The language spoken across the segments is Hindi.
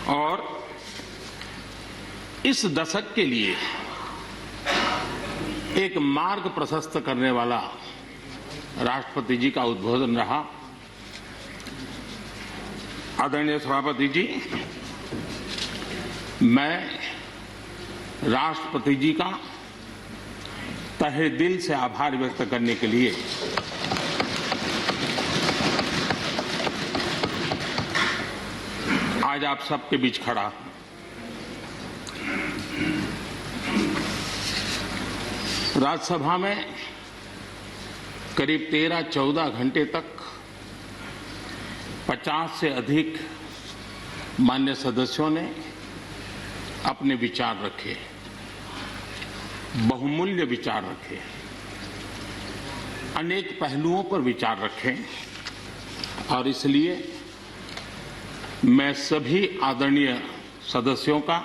और इस दशक के लिए एक मार्ग प्रशस्त करने वाला राष्ट्रपति जी का उद्बोधन रहा। आदरणीय सभापति जी, मैं राष्ट्रपति जी का तहे दिल से आभार व्यक्त करने के लिए आज आप सबके बीच खड़ा हूं। राज्यसभा में करीब 13-14 घंटे तक 50 से अधिक मान्य सदस्यों ने अपने विचार रखे, बहुमूल्य विचार रखे, अनेक पहलुओं पर विचार रखे और इसलिए मैं सभी आदरणीय सदस्यों का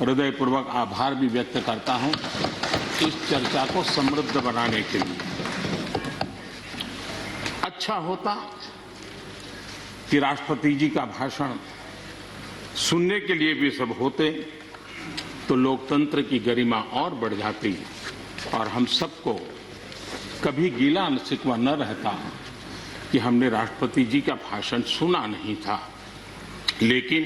हृदयपूर्वक आभार भी व्यक्त करता हूं इस चर्चा को समृद्ध बनाने के लिए। अच्छा होता कि राष्ट्रपति जी का भाषण सुनने के लिए भी सब होते तो लोकतंत्र की गरिमा और बढ़ जाती और हम सबको कभी गिला शिकवा न रहता कि हमने राष्ट्रपति जी का भाषण सुना नहीं था। लेकिन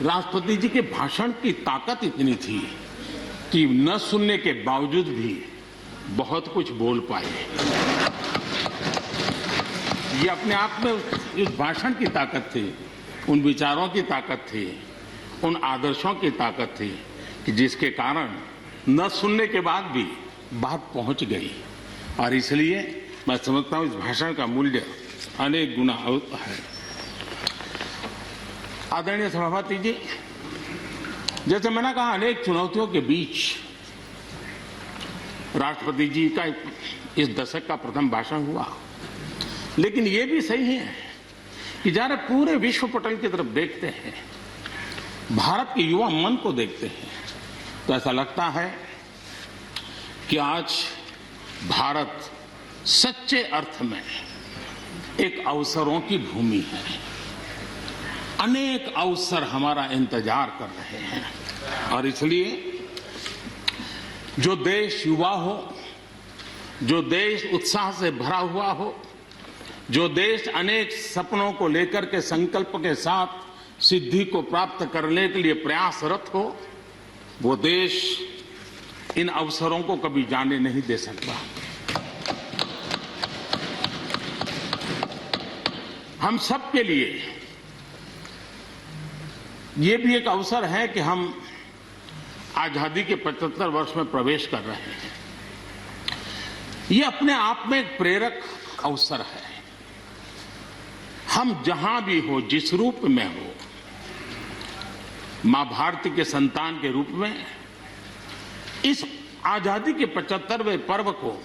राष्ट्रपति जी के भाषण की ताकत इतनी थी कि न सुनने के बावजूद भी बहुत कुछ बोल पाए। ये अपने आप में उस भाषण की ताकत थी, उन विचारों की ताकत थी, उन आदर्शों की ताकत थी कि जिसके कारण न सुनने के बाद भी बात पहुंच गई। और इसलिए मैं समझता हूं इस भाषण का मूल्य अनेक गुना है। आदरणीय सभापति जी, जैसे मैंने कहा, अनेक चुनौतियों के बीच राष्ट्रपति जी का इस दशक का प्रथम भाषण हुआ। लेकिन ये भी सही है कि जरा पूरे विश्व पटल की तरफ देखते हैं, भारत के युवा मन को देखते हैं, तो ऐसा लगता है कि आज भारत सच्चे अर्थ में एक अवसरों की भूमि है। अनेक अवसर हमारा इंतजार कर रहे हैं और इसलिए जो देश युवा हो, जो देश उत्साह से भरा हुआ हो, जो देश अनेक सपनों को लेकर के संकल्प के साथ सिद्धि को प्राप्त करने के लिए प्रयासरत हो, वो देश इन अवसरों को कभी जाने नहीं दे सकता। हम सब के लिए ये भी एक अवसर है कि हम आजादी के 75 वर्ष में प्रवेश कर रहे हैं। ये अपने आप में एक प्रेरक अवसर है। हम जहां भी हो, जिस रूप में हो, मां भारती के संतान के रूप में इस आजादी के 75वें पर्व को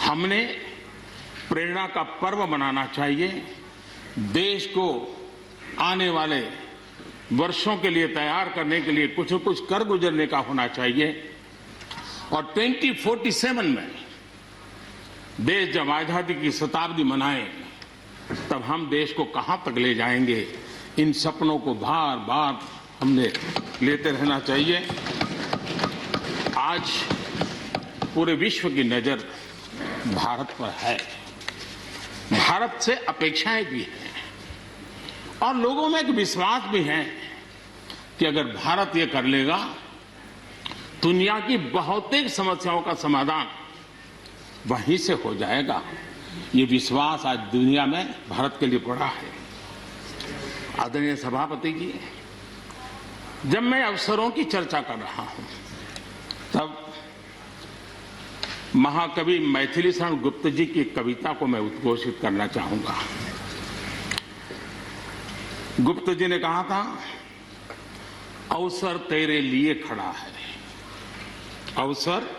हमने प्रेरणा का पर्व बनाना चाहिए। देश को आने वाले वर्षों के लिए तैयार करने के लिए कुछ न कुछ कर गुजरने का होना चाहिए। और 2047 में देश जब आजादी की शताब्दी मनाए तब हम देश को कहां तक ले जाएंगे, इन सपनों को बार बार हमने लेते रहना चाहिए। आज पूरे विश्व की नजर भारत पर है, भारत से अपेक्षाएं भी हैं और लोगों में एक विश्वास भी है कि अगर भारत ये कर लेगा, दुनिया की बहुतेक समस्याओं का समाधान वहीं से हो जाएगा। ये विश्वास आज दुनिया में भारत के लिए बड़ा है। आदरणीय सभापति जी, जब मैं अवसरों की चर्चा कर रहा हूं तब महाकवि मैथिली शरण गुप्त जी की कविता को मैं उद्घोषित करना चाहूंगा। गुप्त जी ने कहा था, अवसर तेरे लिए खड़ा है, अवसर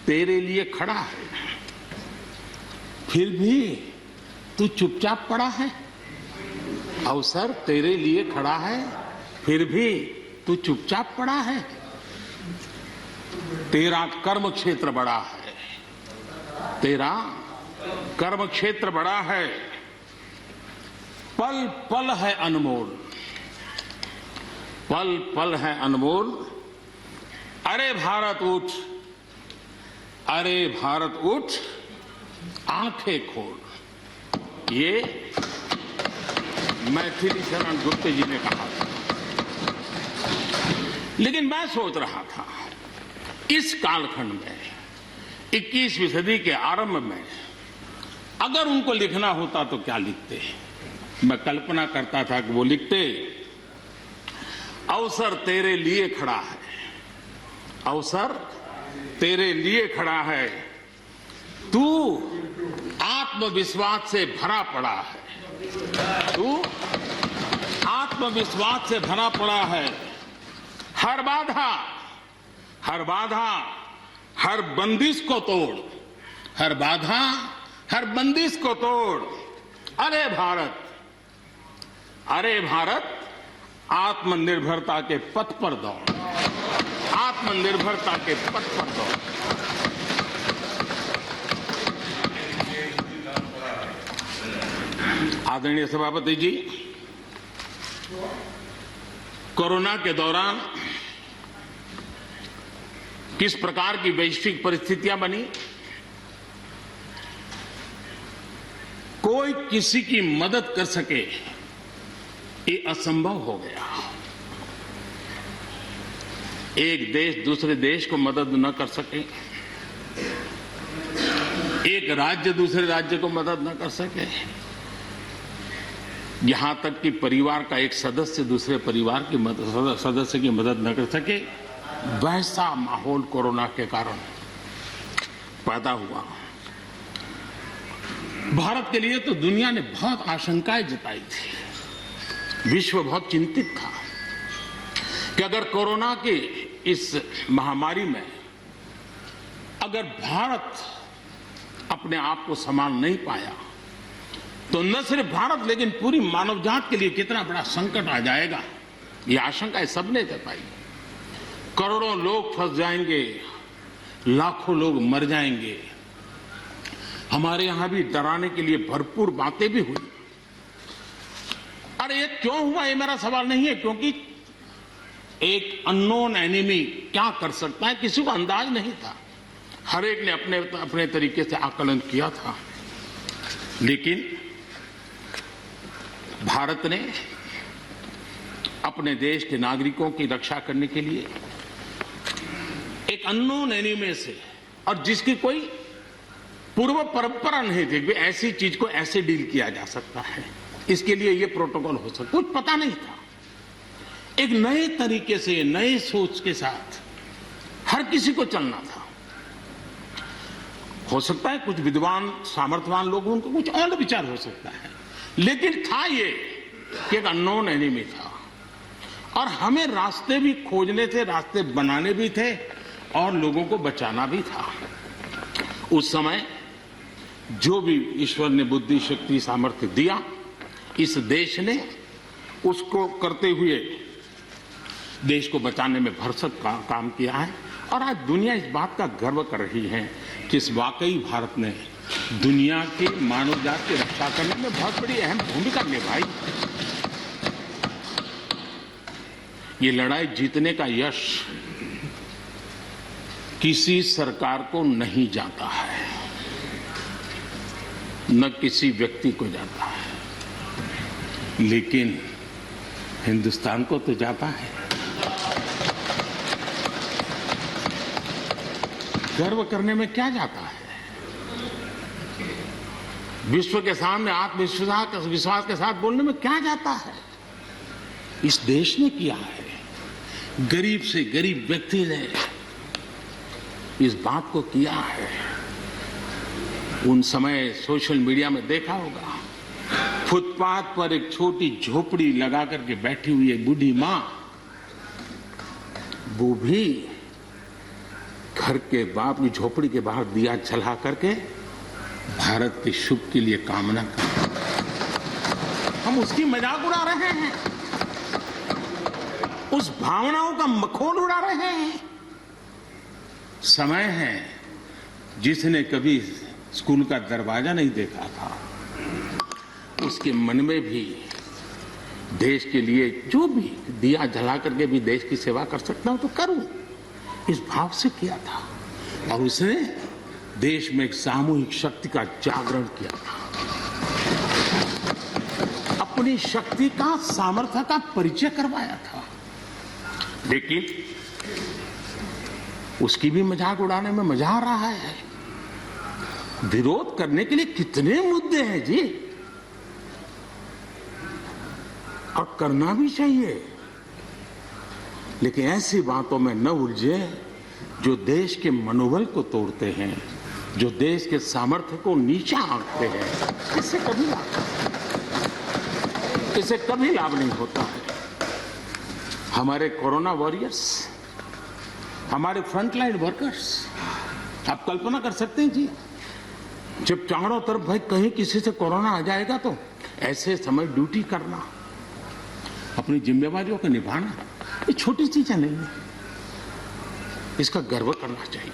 तेरे लिए खड़ा है, फिर भी तू चुपचाप पड़ा है। अवसर तेरे लिए खड़ा है, फिर भी तू चुपचाप पड़ा है। तेरा कर्म क्षेत्र बड़ा है, तेरा कर्म क्षेत्र बड़ा है, पल पल है अनमोल, पल पल है अनमोल, अरे भारत उठ, अरे भारत उठ, आंखें खोल। ये मैथिली शरण गुप्ते जी ने कहा था। लेकिन मैं सोच रहा था, इस कालखंड में 21वीं सदी के आरंभ में अगर उनको लिखना होता तो क्या लिखते। मैं कल्पना करता था कि वो लिखते, अवसर तेरे लिए खड़ा है, अवसर तेरे लिए खड़ा है, तू आत्मविश्वास से भरा पड़ा है, तू आत्मविश्वास से भरा पड़ा है। हर बाधा, हर बाधा, हर बंदिश को तोड़, हर बाधा, हर बंदिश को तोड़। अरे भारत, अरे भारत, आत्मनिर्भरता के पथ पर दौड़, आत्मनिर्भरता के पथ पर दौड़। आदरणीय सभापति जी, कोरोना के दौरान किस प्रकार की वैश्विक परिस्थितियां बनी, कोई किसी की मदद कर सके ये असंभव हो गया। एक देश दूसरे देश को मदद न कर सके, एक राज्य दूसरे राज्य को मदद न कर सके, यहां तक कि परिवार का एक सदस्य दूसरे परिवार की सदस्य की मदद न कर सके, वैसा माहौल कोरोना के कारण पैदा हुआ। भारत के लिए तो दुनिया ने बहुत आशंकाएं जताई थी, विश्व बहुत चिंतित था कि अगर कोरोना की इस महामारी में अगर भारत अपने आप को संभाल नहीं पाया तो न सिर्फ भारत लेकिन पूरी मानव जात के लिए कितना बड़ा संकट आ जाएगा, ये आशंकाएं सबने जताई। करोड़ों लोग फंस जाएंगे, लाखों लोग मर जाएंगे। हमारे यहां भी डराने के लिए भरपूर बातें भी हुई। अरे ये क्यों हुआ, ये मेरा सवाल नहीं है, क्योंकि एक अननोन एनिमी क्या कर सकता है किसी को अंदाज नहीं था। हर एक ने अपने अपने तरीके से आकलन किया था। लेकिन भारत ने अपने देश के नागरिकों की रक्षा करने के लिए एक अननोन एनिमी से, और जिसकी कोई पूर्व परंपरा नहीं थी कि ऐसी चीज को ऐसे डील किया जा सकता है, इसके लिए ये प्रोटोकॉल हो सकता, कुछ पता नहीं था। एक नए तरीके से, नए सोच के साथ हर किसी को चलना था। हो सकता है कुछ विद्वान सामर्थ्यवान लोग, उनको कुछ और विचार हो सकता है, लेकिन था ये कि एक अननोन एनिमी था और हमें रास्ते भी खोजने थे, रास्ते बनाने भी थे और लोगों को बचाना भी था। उस समय जो भी ईश्वर ने बुद्धि, शक्ति, सामर्थ्य दिया, इस देश ने उसको करते हुए देश को बचाने में भरसक काम किया है। और आज दुनिया इस बात का गर्व कर रही है कि इस वाकई भारत ने दुनिया की मानव जात की रक्षा करने में बहुत बड़ी अहम भूमिका निभाई। ये लड़ाई जीतने का यश किसी सरकार को नहीं जाता है, न किसी व्यक्ति को जाता है, लेकिन हिंदुस्तान को तो जाता है। गर्व करने में क्या जाता है? विश्व के सामने आत्मविश्वास के साथ बोलने में क्या जाता है? इस देश ने किया है, गरीब से गरीब व्यक्ति ने इस बात को किया है। उन समय सोशल मीडिया में देखा होगा, फुटपाथ पर एक छोटी झोपड़ी लगा करके बैठी हुई एक बूढ़ी मां, वो भी घर के बाप की झोपड़ी के बाहर दिया जला करके भारत के शुभ के लिए कामना करते। हम उसकी मजाक उड़ा रहे हैं, उस भावनाओं का मखौल उड़ा रहे हैं। समय है, जिसने कभी स्कूल का दरवाजा नहीं देखा था, उसके मन में भी देश के लिए जो भी दिया जला करके भी देश की सेवा कर सकता हूं तो करूं, इस भाव से किया था। और उसने देश में एक सामूहिक शक्ति का जागरण किया था, अपनी शक्ति का, सामर्थ्य का परिचय करवाया था। लेकिन उसकी भी मजाक उड़ाने में मजा आ रहा है। विरोध करने के लिए कितने मुद्दे हैं जी, और करना भी चाहिए, लेकिन ऐसी बातों में न उलझे जो देश के मनोबल को तोड़ते हैं, जो देश के सामर्थ्य को नीचा आंकते हैं। इससे कभी लाभ नहीं होता है। हमारे कोरोना वॉरियर्स, हमारे फ्रंटलाइन वर्कर्स, आप कल्पना कर सकते हैं जी, जब चारों तरफ भाई कहीं किसी से कोरोना आ जाएगा तो ऐसे समय ड्यूटी करना, अपनी जिम्मेवारियों को निभाना, ये छोटी चीजें नहीं है। इसका गर्व करना चाहिए,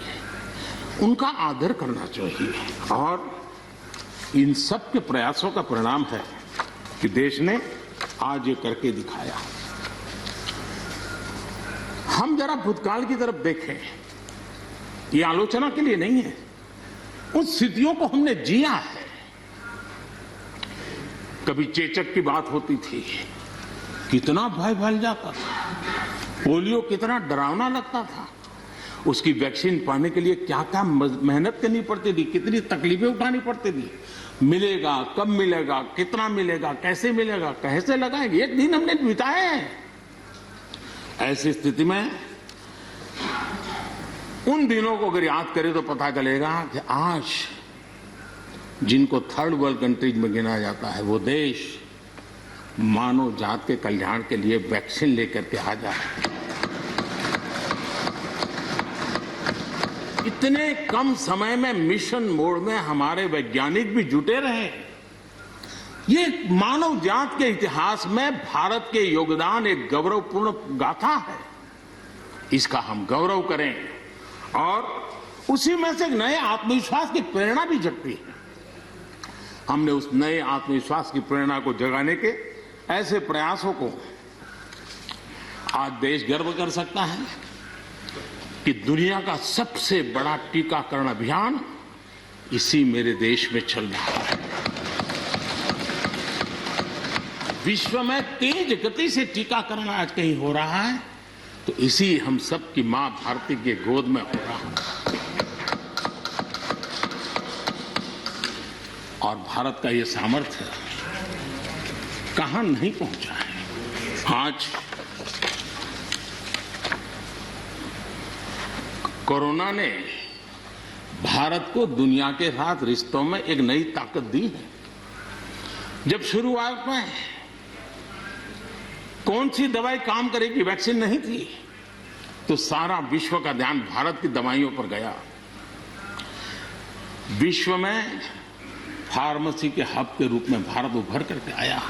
उनका आदर करना चाहिए। और इन सब के प्रयासों का परिणाम है कि देश ने आज ये करके दिखाया। हम जरा भूतकाल की तरफ देखें, ये आलोचना के लिए नहीं है, उन स्थितियों को हमने जिया है। कभी चेचक की बात होती थी, कितना भय फैल जाता था, पोलियो कितना डरावना लगता था, उसकी वैक्सीन पाने के लिए क्या क्या मेहनत करनी पड़ती थी, कितनी तकलीफें उठानी पड़ती थी। मिलेगा, कब मिलेगा, कितना मिलेगा, कैसे मिलेगा, कैसे लगाएंगे, एक दिन हमने बिताए हैं। ऐसी स्थिति में उन दिनों को अगर याद करें तो पता चलेगा कि आज जिनको थर्ड वर्ल्ड कंट्रीज में गिना जाता है, वो देश मानव जात के कल्याण के लिए वैक्सीन लेकर के आ जाए। इतने कम समय में मिशन मोड में हमारे वैज्ञानिक भी जुटे रहे। ये मानव जात के इतिहास में भारत के योगदान एक गौरवपूर्ण गाथा है। इसका हम गौरव करें और उसी में से एक नए आत्मविश्वास की प्रेरणा भी जगती है। हमने उस नए आत्मविश्वास की प्रेरणा को जगाने के ऐसे प्रयासों को आज देश गर्व कर सकता है कि दुनिया का सबसे बड़ा टीकाकरण अभियान इसी मेरे देश में चल रहा है। विश्व में तेज गति से टीकाकरण आज कहीं हो रहा है तो इसी हम सब की मां भारती के गोद में हो रहा है। और भारत का ये सामर्थ्य कहां नहीं पहुंचा है। आज कोरोना ने भारत को दुनिया के साथ रिश्तों में एक नई ताकत दी है। जब शुरुआत में कौन सी दवाई काम करेगी, वैक्सीन नहीं थी, तो सारा विश्व का ध्यान भारत की दवाइयों पर गया। विश्व में फार्मेसी के हब के रूप में भारत उभर करके आया।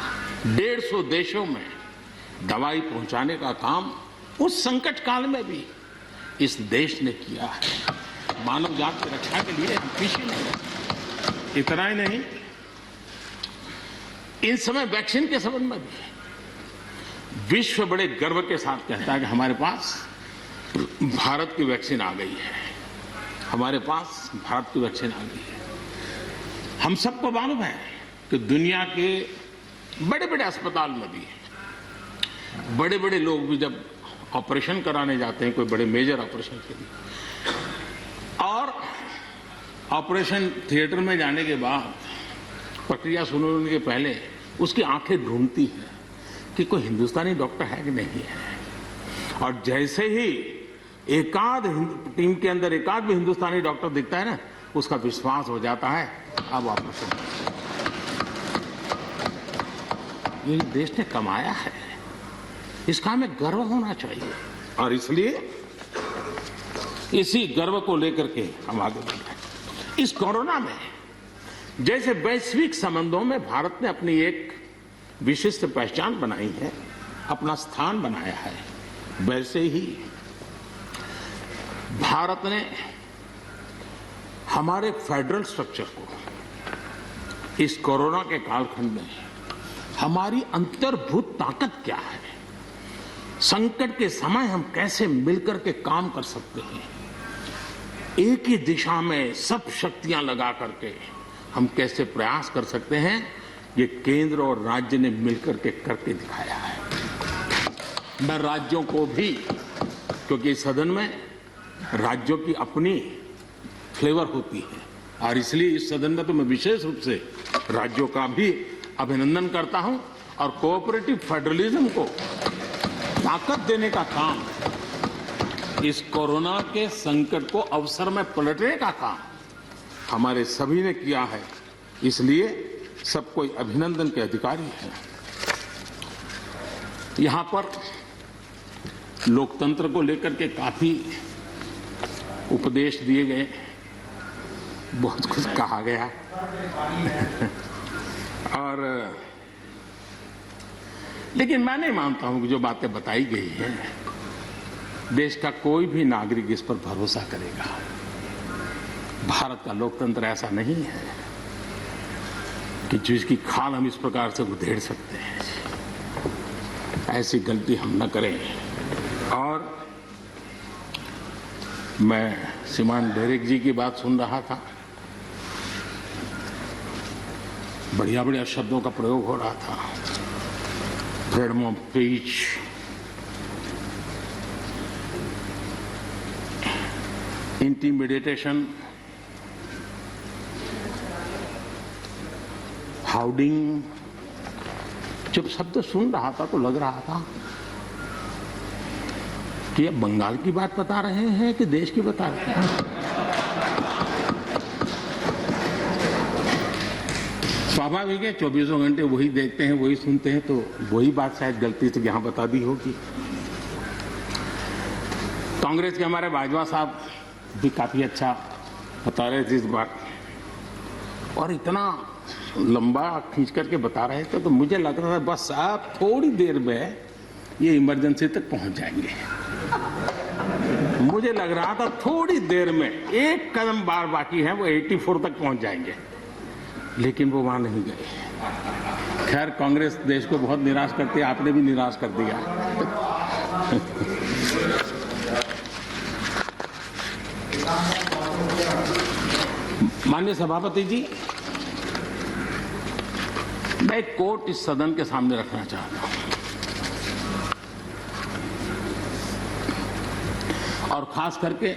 150 देशों में दवाई पहुंचाने का काम उस संकट काल में भी इस देश ने किया है। मानव जात की रक्षा के लिए हम पीछे नहीं। इतना ही नहीं, इन समय वैक्सीन के संबंध में भी विश्व बड़े गर्व के साथ कहता है कि हमारे पास भारत की वैक्सीन आ गई है, हमारे पास भारत की वैक्सीन आ गई है। हम सबको मालूम है कि दुनिया के बड़े बड़े अस्पताल में भी बड़े बड़े लोग भी जब ऑपरेशन कराने जाते हैं, कोई बड़े मेजर ऑपरेशन के लिए, और ऑपरेशन थिएटर में जाने के बाद प्रक्रिया शुरू होने के पहले उसकी आंखें ढूंढती हैं कि कोई हिंदुस्तानी डॉक्टर है कि नहीं है। और जैसे ही एकाध टीम के अंदर एकाध भी हिंदुस्तानी डॉक्टर दिखता है ना, उसका विश्वास हो जाता है अब ऑपरेशन। ये देश ने कमाया है, इसका हमें गर्व होना चाहिए। और इसलिए इसी गर्व को लेकर के हम आगे बढ़ रहे हैं। इस कोरोना में जैसे वैश्विक संबंधों में भारत ने अपनी एक विशिष्ट पहचान बनाई है, अपना स्थान बनाया है, वैसे ही भारत ने हमारे फेडरल स्ट्रक्चर को इस कोरोना के कालखंड में हमारी अंतर्भूत ताकत क्या है, संकट के समय हम कैसे मिलकर के काम कर सकते हैं, एक ही दिशा में सब शक्तियां लगा करके हम कैसे प्रयास कर सकते हैं, ये केंद्र और राज्य ने मिलकर के करके दिखाया है। मैं राज्यों को भी, क्योंकि इस सदन में राज्यों की अपनी फ्लेवर होती है और इसलिए इस सदन में तो मैं विशेष रूप से राज्यों का भी अभिनंदन करता हूं और कोऑपरेटिव फेडरलिज्म को ताकत देने का काम, इस कोरोना के संकट को अवसर में पलटने का काम हमारे सभी ने किया है, इसलिए सब कोई अभिनंदन के अधिकारी हैं। यहां पर लोकतंत्र को लेकर के काफी उपदेश दिए गए, बहुत कुछ कहा गया और लेकिन मैं नहीं मानता हूं कि जो बातें बताई गई हैं देश का कोई भी नागरिक इस पर भरोसा करेगा। भारत का लोकतंत्र ऐसा नहीं है कि जिसकी खाल हम इस प्रकार से उधेड़ सकते हैं। ऐसी गलती हम न करें। और मैं श्रीमान डेरेक जी की बात सुन रहा था, बढ़िया बढ़िया शब्दों का प्रयोग हो रहा था, फ्रीडम ऑफ स्पीच, इंटिमिडेशन, हाउडिंग। जब शब्द सुन रहा था तो लग रहा था कि ये बंगाल की बात बता रहे हैं कि देश की बता रहे हैं। स्वाभाविक है, 24 घंटे वही देखते हैं, वही सुनते हैं, तो वही बात शायद गलती से यहां बता दी होगी। कांग्रेस के हमारे बाजवा साहब भी काफी अच्छा बता रहे थे इस बार, और इतना लंबा खींच करके बता रहे थे तो मुझे लग रहा था बस आप थोड़ी देर में ये इमरजेंसी तक पहुंच जाएंगे। मुझे लग रहा था थोड़ी देर में, एक कदम बार बाकी है, वो 84 तक पहुंच जाएंगे, लेकिन वो वहां नहीं गए। खैर, कांग्रेस देश को बहुत निराश करती है, आपने भी निराश कर दिया। माननीय सभापति जी, मैं एक कोट इस सदन के सामने रखना चाहता हूं और खास करके